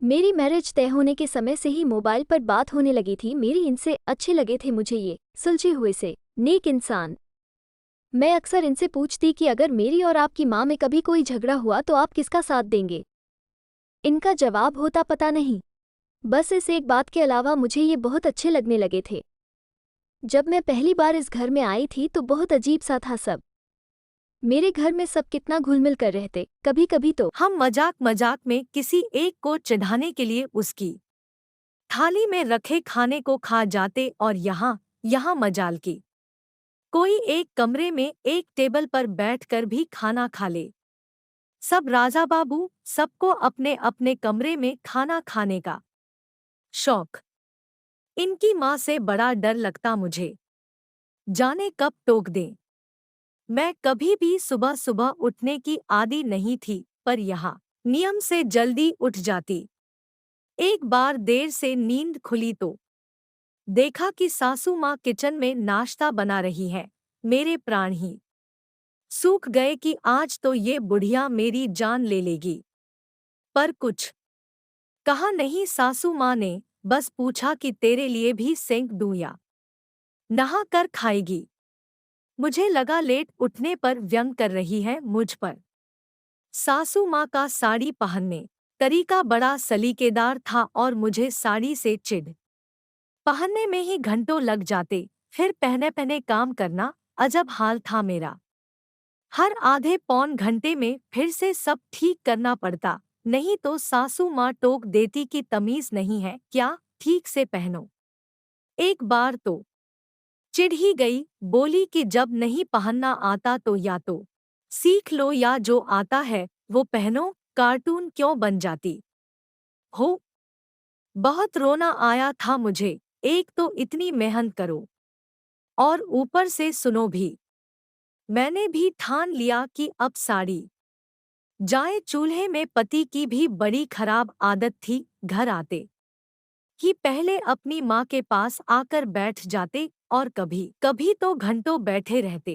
मेरी मैरिज तय होने के समय से ही मोबाइल पर बात होने लगी थी। मेरी इनसे अच्छे लगे थे मुझे ये सुलझे हुए से नेक इंसान। मैं अक्सर इनसे पूछती कि अगर मेरी और आपकी माँ में कभी कोई झगड़ा हुआ तो आप किसका साथ देंगे। इनका जवाब होता पता नहीं। बस इस एक बात के अलावा मुझे ये बहुत अच्छे लगने लगे थे। जब मैं पहली बार इस घर में आई थी तो बहुत अजीब सा था सब। मेरे घर में सब कितना घुल मिल कर रहते, कभी कभी तो हम मजाक मजाक में किसी एक को चिढ़ाने के लिए उसकी थाली में रखे खाने को खा जाते और यहाँ मजाल की कोई एक कमरे में एक टेबल पर बैठकर भी खाना खा ले। सब राजा बाबू, सबको अपने अपने कमरे में खाना खाने का शौक। इनकी माँ से बड़ा डर लगता मुझे, जाने कब टोक दें। मैं कभी भी सुबह सुबह उठने की आदी नहीं थी, पर यहाँ नियम से जल्दी उठ जाती। एक बार देर से नींद खुली तो देखा कि सासू माँ किचन में नाश्ता बना रही है। मेरे प्राण ही सूख गए कि आज तो ये बुढ़िया मेरी जान ले लेगी। पर कुछ कहा नहीं सासू माँ ने, बस पूछा कि तेरे लिए भी सेंक दूं या नहा कर खाएगी। मुझे लगा लेट उठने पर व्यंग कर रही है मुझ पर। सासू माँ का साड़ी पहनने तरीका बड़ा सलीकेदार था और मुझे साड़ी से चिढ़ पहनने में ही घंटों लग जाते। फिर पहने पहने काम करना अजब हाल था मेरा। हर आधे पौन घंटे में फिर से सब ठीक करना पड़ता, नहीं तो सासू माँ टोक देती कि तमीज नहीं है क्या, ठीक से पहनो। एक बार तो चिढ़ ही गई, बोली कि जब नहीं पहनना आता तो या तो सीख लो या जो आता है वो पहनो, कार्टून क्यों बन जाती हो। बहुत रोना आया था मुझे, एक तो इतनी मेहनत करो और ऊपर से सुनो भी। मैंने भी ठान लिया कि अब साड़ी जाए। चूल्हे में पति की भी बड़ी खराब आदत थी, घर आते ही पहले अपनी माँ के पास आकर बैठ जाते और कभी कभी तो घंटों बैठे रहते।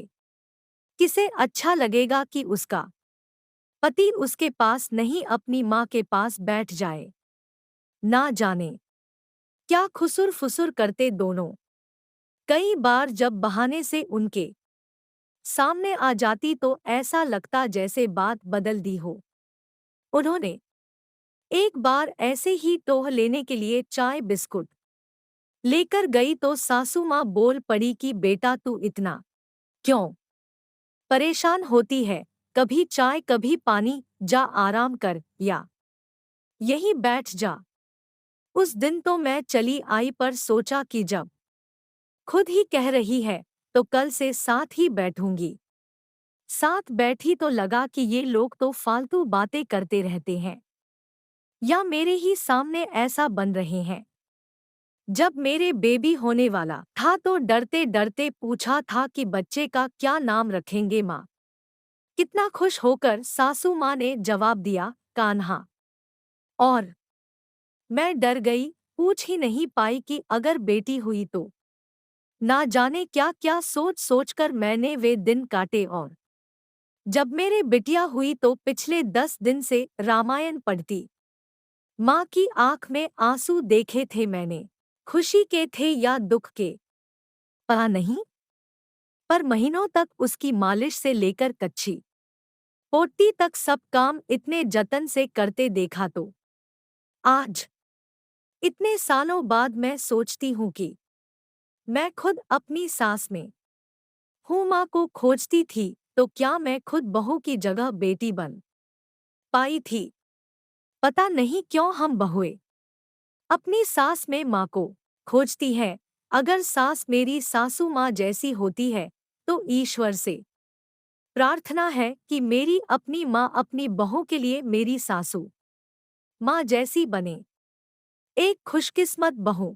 किसे अच्छा लगेगा कि उसका पति उसके पास नहीं अपनी माँ के पास बैठ जाए। ना जाने क्या खुसुर फुसुर करते दोनों। कई बार जब बहाने से उनके सामने आ जाती तो ऐसा लगता जैसे बात बदल दी हो उन्होंने। एक बार ऐसे ही टोह लेने के लिए चाय बिस्कुट लेकर गई तो सासू माँ बोल पड़ी कि बेटा तू इतना क्यों परेशान होती है, कभी चाय कभी पानी, जा आराम कर या यहीं बैठ जा। उस दिन तो मैं चली आई, पर सोचा कि जब खुद ही कह रही है तो कल से साथ ही बैठूंगी। साथ बैठी तो लगा कि ये लोग तो फालतू बातें करते रहते हैं या मेरे ही सामने ऐसा बन रहे हैं। जब मेरे बेबी होने वाला था तो डरते डरते पूछा था कि बच्चे का क्या नाम रखेंगे माँ। कितना खुश होकर सासू माँ ने जवाब दिया, कान्हा। और मैं डर गई, पूछ ही नहीं पाई कि अगर बेटी हुई तो ना जाने क्या क्या सोच सोचकर मैंने वे दिन काटे। और जब मेरे बिटिया हुई तो पिछले 10 दिन से रामायण पढ़ती। माँ की आंख में आंसू देखे थे मैंने, खुशी के थे या दुख के पता नहीं, पर महीनों तक उसकी मालिश से लेकर कच्ची पोटी तक सब काम इतने जतन से करते देखा तो आज इतने सालों बाद मैं सोचती हूँ कि मैं खुद अपनी सास में हूँ। माँ को खोजती थी तो क्या मैं खुद बहू की जगह बेटी बन पाई थी। पता नहीं क्यों हम बहुए अपनी सास में माँ को खोजती है। अगर सास मेरी सासू माँ जैसी होती है तो ईश्वर से प्रार्थना है कि मेरी अपनी माँ अपनी बहू के लिए मेरी सासू माँ जैसी बने, एक खुशकिस्मत बहू।